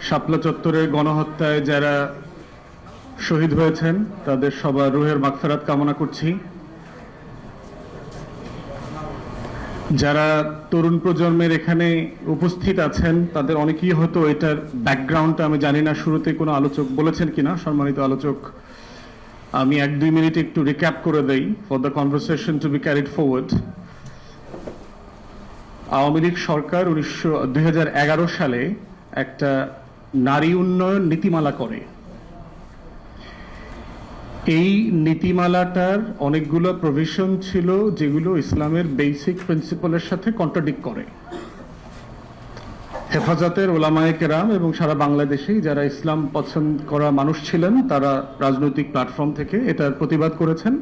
শাপলা চত্বরের গণহত্যায় যারা শহীদ হয়েছেন তাদের সবার রুহের মাগফিরাত কামনা করছি। যারা তরুণ প্রজন্মের এখানে উপস্থিত আছেন তাদের অনেকেই হয়তো এটার ব্যাকগ্রাউন্ডটা আমি জানি না, শুরুতে কোনো আলোচক বলেছেন কিনা। সম্মানিত আলোচক, আমি 1-2 মিনিট একটু রিক্যাপ করে দেই for the conversation to be carried forward. Awami League সরকার 2011 সালে একটা নারী উন্নয়ন নীতিমালা করে। এই নীতিমালাটার অনেকগুলো প্রভিশন ছিল যেগুলো ইসলামের বেসিক প্রিন্সিপালের সাথে কন্ট্রাডিক্ট করে। হেফাজতের ওলামায়ে কেরাম এবং সারা বাংলাদেশেই যারা ইসলাম পছন্দ করা মানুষ ছিলেন তারা রাজনৈতিক প্ল্যাটফর্ম থেকে এটার প্রতিবাদ করেছেন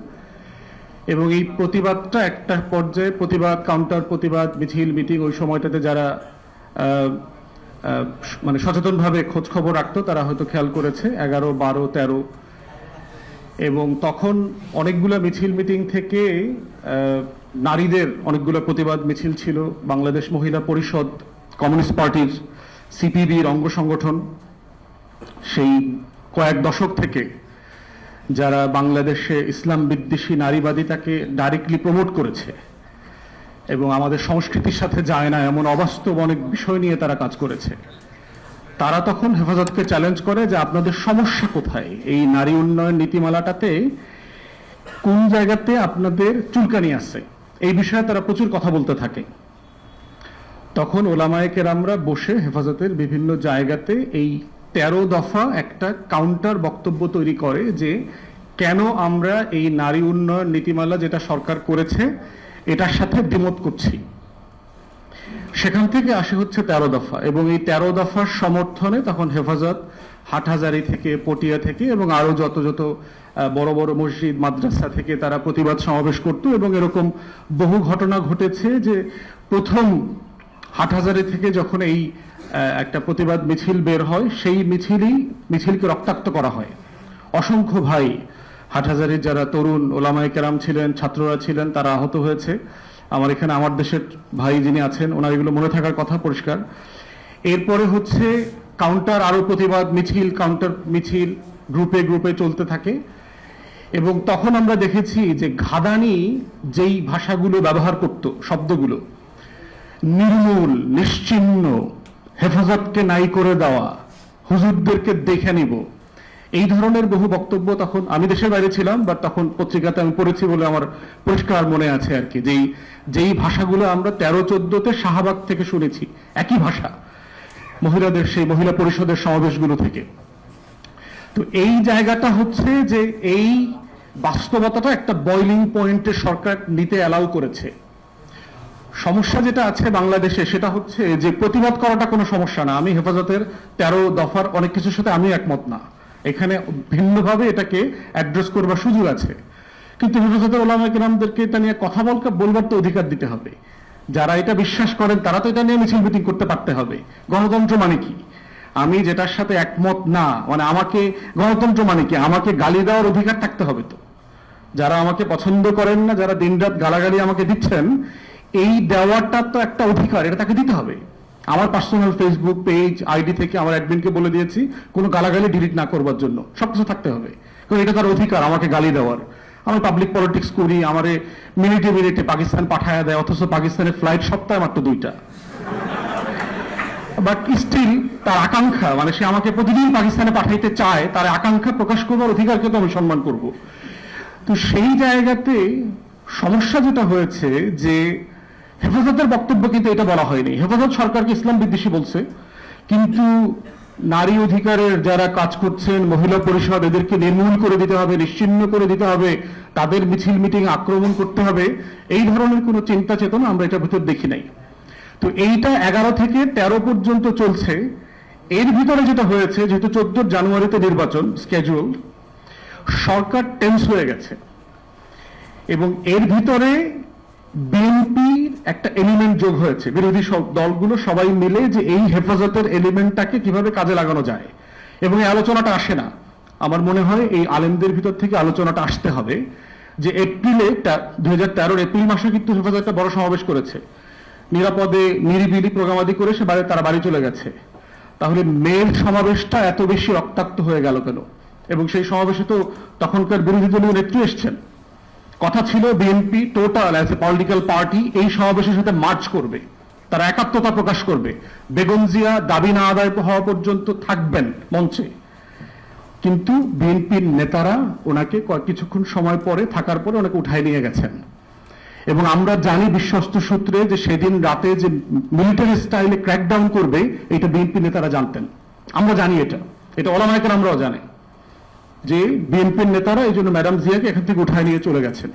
এবং এই প্রতিবাদটা একটা পর্যায়ে প্রতিবাদ, কাউন্টার প্রতিবাদ, মিছিল, মিটিং, ওই সময়টাতে যারা মানে সচেতনভাবে খোঁজ খবর রাখতো তারা হয়তো খেয়াল করেছে 11, 12, 13 এবং তখন অনেকগুলো মিছিল মিটিং থেকে নারীদের অনেকগুলো প্রতিবাদ মিছিল ছিল। বাংলাদেশ মহিলা পরিষদ, কমিউনিস্ট পার্টির, সিপিবির অঙ্গ সংগঠন সেই কয়েক দশক থেকে যারা বাংলাদেশে ইসলাম বিদ্বেষী নারীবাদিতাকে ডাইরেক্টলি প্রমোট করেছে এবং আমাদের সংস্কৃতির সাথে যায় না এমন অবাস্তব অনেক বিষয় নিয়ে তারা কাজ করেছে, তারা তখন হেফাজতকে চ্যালেঞ্জ করে যে আপনাদের সমস্যা কোথায়, এই নারী উন্নয়ন নীতিমালাটাতে কোন জায়গাতে আপনাদের চুলকানি আছে, এই বিষয়ে তারা প্রচুর কথা বলতে থাকে। তখন ওলামায়ে কেরামরা বসে হেফাজতের বিভিন্ন জায়গাতে এই 13 দফা একটা কাউন্টার বক্তব্য তৈরি করে যে কেন আমরা এই নারী উন্নয়ন নীতিমালা যেটা সরকার করেছে এটার সাথে দ্বিমত করছি। সেখান থেকে আসে হচ্ছে 13 দফা এবং এই 13 দফার সমর্থনে তখন হেফাজত হাটহাজারী থেকে, পটিয়া থেকে এবং আরো যত যত বড় বড় মসজিদ, মাদ্রাসা থেকে তারা প্রতিবাদ সমাবেশ করত এবং এরকম বহু ঘটনা ঘটেছে যে প্রথম হাটহাজারী থেকে যখন এই একটা প্রতিবাদ মিছিল বের হয় সেই মিছিলকে রক্তাক্ত করা হয়। অসংখ্য ভাই হাটহাজারীর যারা তরুণ ওলামায়ে কেরাম ছিলেন, ছাত্ররা ছিলেন, তারা আহত হয়েছে। আমার এখানে আমার দেশের ভাই যিনি আছেন ওনার এগুলো মনে থাকার কথা পরিষ্কার। এরপরে হচ্ছে কাউন্টার আরো প্রতিবাদ মিছিল, কাউন্টার মিছিল গ্রুপে গ্রুপে চলতে থাকে এবং তখন আমরা দেখেছি যে ঘাদানি যেই ভাষাগুলো ব্যবহার করত, শব্দগুলো নির্মূল, নিশ্চিহ্ন, হেফাজতকে নাই করে দেওয়া, হুজুরদেরকে দেখে নিব, এই ধরনের বহু বক্তব্য তখন, আমি দেশের বাইরে ছিলাম বাট তখন পত্রিকাতে আমি পড়েছি বলে আমার পরিষ্কার মনে আছে আর কি, যেই ভাষাগুলো আমরা 13-14তে শাহবাগ থেকে শুনেছি, একই ভাষা মহিলাদের সেই মহিলা পরিষদের সমাবেশগুলো থেকে। তো এই জায়গাটা হচ্ছে যে এই বাস্তবতাটা একটা বয়লিং পয়েন্টে সরকার নিতে অ্যালাউ করেছে। সমস্যা যেটা আছে বাংলাদেশে সেটা হচ্ছে যে প্রতিবাদ করাটা কোনো সমস্যা না। আমি হেফাজতের 13 দফার অনেক কিছুর সাথে আমি একমত না, এখানে ভিন্নভাবে এটাকে অ্যাড্রেস করবার সুযোগ আছে, কিন্তু হেফাজতের ওলামায়ে কেরামদেরকে এটা নিয়ে কথা বলবার তো অধিকার দিতে হবে। যারা এটা বিশ্বাস করেন তারা তো এটা নিয়ে মিছিল মিটিং করতে পারতে হবে। গণতন্ত্র মানে কি? আমি যেটার সাথে একমত না, মানে আমাকে, গণতন্ত্র মানে কি? আমাকে গালি দেওয়ার অধিকার থাকতে হবে তো। যারা আমাকে পছন্দ করেন না, যারা দিনরাত গালাগালি আমাকে দিচ্ছেন, এই দেওয়াটা তো একটা অধিকার, এটা তাকে দিতে হবে। আমার পার্সোনাল ফেসবুক পেজ আইডি থেকে আমার অ্যাডমিনকে বলে দিয়েছি কোনো গালাগালি ডিলিট না করবার জন্য, সবকিছু থাকতে হবে, কারণ এটা তার অধিকার আমাকে গালি দেওয়ার। আমি পাবলিক পলিটিক্স করি, আমারে মিনিটে মিনিটে পাকিস্তান পাঠায়া দেয়, অথচ পাকিস্তানের ফ্লাইট সপ্তাহে মাত্র 2টা। বাট স্টিল তার আকাঙ্ক্ষা, মানে সে আমাকে প্রতিদিন পাকিস্তানে পাঠাইতে চায়, তার আকাঙ্ক্ষা প্রকাশ করবার অধিকারকে তো আমি সম্মান করব। তো সেই জায়গাতে সমস্যা যেটা হয়েছে যে হেফাজতের বক্তব্য কিন্তু এটা বলা হয়নি। হেফাজত সরকারকে ইসলাম বিদ্বেষী বলছে, কিন্তু নারী অধিকারের যারা কাজ করছেন, মহিলা পরিষদ, এদেরকে নির্মূল করে দিতে হবে, নিশ্চিহ্ন করে দিতে হবে, তাদের মিছিল মিটিং আক্রমণ করতে হবে, এই ধরনের কোনো চিন্তা চেতনা আমরা এটার ভিতর দেখি নাই। তো এইটা 11 থেকে 13 পর্যন্ত চলছে। এর ভিতরে যেটা হয়েছে, যেহেতু 14 জানুয়ারিতে নির্বাচন স্কেজুয়াল, সরকার টেন্স হয়ে গেছে এবং এর ভিতরে বিএনপির একটা এলিমেন্ট যোগ হয়েছে। বিরোধী সব দলগুলো সবাই মিলে যে এই হেফাজতের এলিমেন্টটাকে কিভাবে কাজে লাগানো যায়, এবং এই আলোচনাটা আসে না। আমার মনে হয় এই আলেমদের ভিতর থেকে আলোচনাটা আসতে হবে যে এপ্রিলে 2013 এপ্রিল মাসে কিন্তু হেফাজত একটা বড় সমাবেশ করেছে, নিরাপদে নিরিবিলি প্রোগ্রামাদি করে তারা বাড়ি চলে গেছে। তাহলে মেয়ের সমাবেশটা এত বেশি রক্তাক্ত হয়ে গেল কেন? এবং সেই সমাবেশে তো তখনকার বিরোধী দলীয় নেত্রী এসছেন। কথা ছিল BNP total as a political party এই সমাবেশের সাথে মার্চ করবে, তারা একাত্মতা প্রকাশ করবে, বেগম জিয়া দাবি না আদায় হওয়া পর্যন্ত থাকবেন মঞ্চে। কিন্তু বিএনপির নেতারা ওনাকে কিছুক্ষণ সময় পরে থাকার পরে ওনাকে উঠায় নিয়ে গেছেন। এবং আমরা জানি বিশ্বস্ত সূত্রে যে সেদিন রাতে যে মিলিটারি স্টাইলে ক্র্যাকডাউন করবে এটা বিএনপি নেতারা জানতেন। আমরা জানি এটা ওলামায়ে কেরামরাও জানে যে বিএনপির নেতারা এই জন্য ম্যাডাম জিয়াকে এখান থেকে উঠায় নিয়ে চলে গেছেন।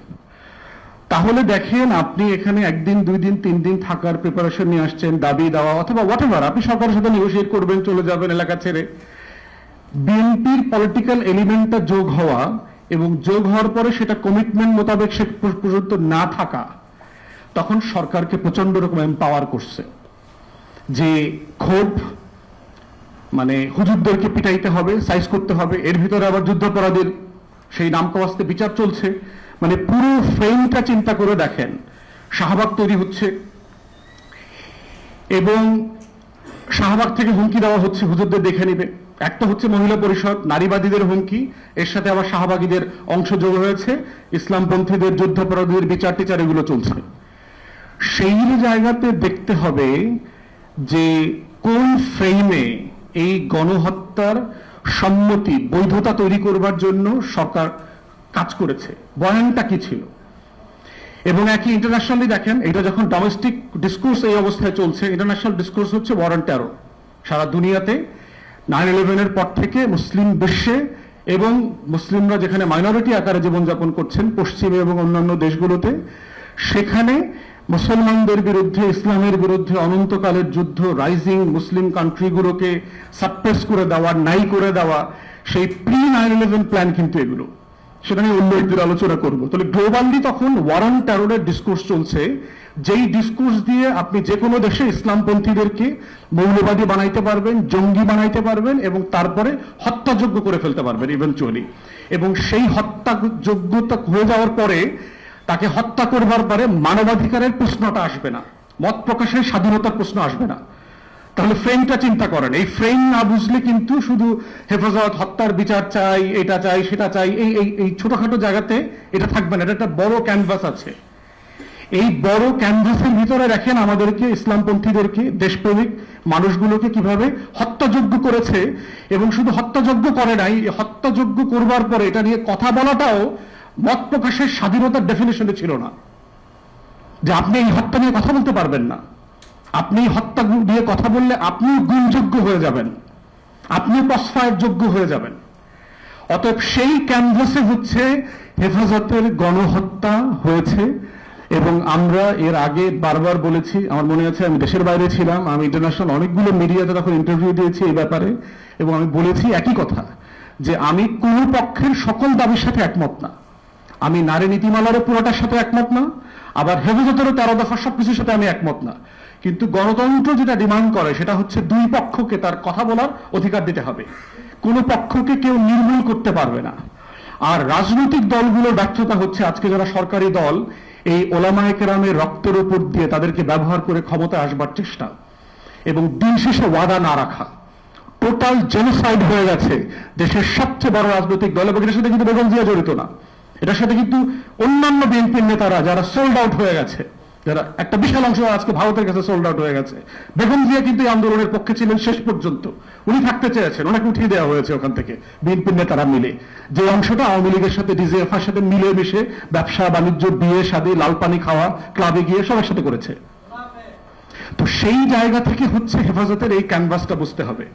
তাহলে দেখেন, আপনি এখানে একদিন 2 দিন 3 দিন থাকার প্রিপারেশন নিয়ে আসছেন, দাবি দেওয়া অথবা হোয়াটএভার, আপনি সরকারের সাথে নেগোশিয়েট করবেন, চলে যাবেন এলাকা ছেড়ে। বিএনপির পলিটিক্যাল এলিমেন্টটা যোগ হওয়া এবং যোগ হওয়ার পরে সেটা কমিটমেন্ট মোতাবেক সে পর্যন্ত না থাকা, তখন সরকারকে প্রচন্ড রকম এম্পাওয়ার করছে যে ক্ষোভ, মানে হুজুরদেরকে পিটাইতে হবে, সাইজ করতে হবে, এর ভিতরে আবার যুদ্ধাপরাধীর সেই নামকাওয়াস্তে বিচার চলছে। মানে পুরো ফ্রেমটা চিন্তা করে দেখেন, শাহবাগ তৈরি হচ্ছে এবং শাহবাগ থেকে হুমকি দেওয়া হচ্ছে হুজুরদের দেখে নিবে। একটা হচ্ছে মহিলা পরিষদ, নারীবাদীদের হুমকি, এর সাথে আবার শাহবাগীদের অংশ যোগ হয়েছে, ইসলামপন্থীদের যুদ্ধাপরাধীদের বিচার টিচার এগুলো চলছে। সেই জায়গাতে দেখতে হবে যে কোন ফ্রেমে এই গণহত্যার সম্মতি বৈধতা তৈরি করবার জন্য সরকার কাজ করেছে, বয়ানটা কি ছিল। এবং একই ইন্টারন্যাশনালি দেখেন, এটা যখন ডোমেস্টিক ডিসকোর্স এই অবস্থায় চলছে, ইন্টারন্যাশনাল ডিসকোর্স হচ্ছে ওয়ার অন টেরর। সারা দুনিয়াতে 9/11-এর পর থেকে মুসলিম বিশ্বে এবং মুসলিমরা যেখানে মাইনরিটি আকারে জীবনযাপন করছেন পশ্চিমে এবং অন্যান্য দেশগুলোতে, সেখানে মুসলমানদের বিরুদ্ধে, ইসলামের বিরুদ্ধে অনন্তকালের যুদ্ধ, রাইজিং মুসলিম কান্ট্রিগুলোকে সাপ্রেস করে দেওয়া, নাই করে দেওয়া, সেই প্রি 9/11 প্ল্যান কিন্তু এগুলো। সেটা নিয়ে অন্য একদিন আলোচনা করব। তাহলে গ্লোবালি তখন ওয়ার অন টেররের ডিসকোর্স চলছে, যেই ডিসকোর্স দিয়ে আপনি যে কোনো দেশে ইসলামপন্থীদেরকে মৌলবাদী বানাইতে পারবেন, জঙ্গি বানাইতে পারবেন এবং তারপরে হত্যাযোগ্য করে ফেলতে পারবেন ইভেনচুয়ালি। এবং সেই হত্যাযোগ্যতা হয়ে যাওয়ার পরে তাকে হত্যা করবার পরে মানবাধিকারের প্রশ্নটা আসবে না, মত প্রকাশের স্বাধীনতার প্রশ্ন আসবে না। তাহলে ফ্রেমটা চিন্তা করেন, এই ফ্রেম না বুঝলে কিন্তু শুধু হেফাজত, হত্যার বিচার চাই, এটা চাই, সেটা চাই, এই ছোটখাটো জায়গাতে এটা থাকবে না। এটা একটা বড় ক্যানভাস আছে। এই বড় ক্যানভাসের ভিতরে রাখেন আমাদেরকে, ইসলামপন্থীদেরকে, দেশপ্রেমিক মানুষগুলোকে কিভাবে হত্যাযোগ্য করেছে। এবং শুধু হত্যাযোগ্য করে নাই, হত্যাযোগ্য করবার পরে এটা নিয়ে কথা বলাটাও মত প্রকাশের স্বাধীনতার ডেফিনেশনে ছিল না, যে আপনি এই হত্যা নিয়ে কথা বলতে পারবেন না। আপনি হত্যা নিয়ে কথা বললে আপনি গুণযোগ্য হয়ে যাবেন, আপনি প্রশ্রয়ের যোগ্য হয়ে যাবেন। অতএব সেই ক্যানভাসে হচ্ছে হেফাজতের গণহত্যা হয়েছে। এবং আমরা এর আগে বারবার বলেছি, আমার মনে আছে আমি দেশের বাইরে ছিলাম, আমি ইন্টারন্যাশনাল অনেকগুলো মিডিয়াতে তখন ইন্টারভিউ দিয়েছি এই ব্যাপারে, এবং আমি বলেছি একই কথা, যে আমি কোন পক্ষের সকল দাবির সাথে একমত না। আমি নারী নীতিমালারও পুরোটার সাথে একমত না, আবার হেফাজতেরও 13 দফার সবকিছুর সাথে আমি একমত না। কিন্তু গণতন্ত্র যেটা ডিমান্ড করে সেটা হচ্ছে দুই পক্ষকে তার কথা বলার অধিকার দিতে হবে, কোনো পক্ষকে কেউ নির্মূল করতে পারবে না। আর রাজনৈতিক দলগুলোর ব্যর্থতা হচ্ছে আজকে যারা সরকারি দল, এই ওলামায়ে কেরামের রক্তের উপর দিয়ে তাদেরকে ব্যবহার করে ক্ষমতায় আসবার চেষ্টা এবং দিন শেষে ওয়াদা না রাখা। টোটাল জেনোসাইড হয়ে গেছে দেশের সবচেয়ে বড় রাজনৈতিক দল, এবং এটার সাথে কিন্তু বেগম জিয়া জড়িত না, এটার সাথে কিন্তু অন্যান্য বিএনপির নেতারা যারা সোল্ড আউট হয়ে গেছে, যারা একটা বিশাল অংশ আজকে ভারতের কাছে সোল্ড আউট হয়ে গেছে। বেগম জিয়া কিন্তু এই আন্দোলনের পক্ষে ছিলেন শেষ পর্যন্ত, উনি থাকতে চেয়েছেন, ওনাকে উঠিয়ে দেওয়া হয়েছে ওখান থেকে বিএনপির নেতারা মিলে। যে অংশটা আওয়ামী লীগের সাথে, ডিজিএফআর সাথে মিলে মিশে ব্যবসা বাণিজ্য, বিয়ে শাদী, লাল পানি খাওয়া, ক্লাবে গিয়ে সবার সাথে করেছে। তো সেই জায়গা থেকে হচ্ছে হেফাজতের এই ক্যানভাসটা বুঝতে হবে।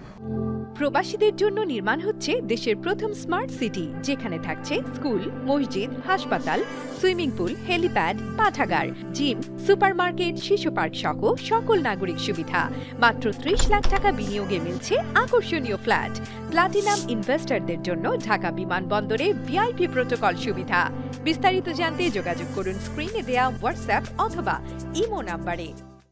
প্রবাসীদের জন্য নির্মাণ হচ্ছে দেশের প্রথম স্মার্ট সিটি, যেখানে থাকছে স্কুল, মসজিদ, হাসপাতাল, সুইমিং পুল, হেলিপ্যাড, পাঠাগার, জিম, সুপারমার্কেট, শিশু পার্ক সহ সকল নাগরিক সুবিধা। মাত্র 30 লাখ টাকা বিনিয়োগে মিলছে আকর্ষণীয় ফ্ল্যাট। প্লাটিনাম ইনভেস্টরদের জন্য ঢাকা বিমানবন্দরে ভিআইপি প্রোটোকল সুবিধা। বিস্তারিত জানতে যোগাযোগ করুন স্ক্রিনে দেয়া হোয়াটসঅ্যাপ অথবা ইমো নাম্বারে।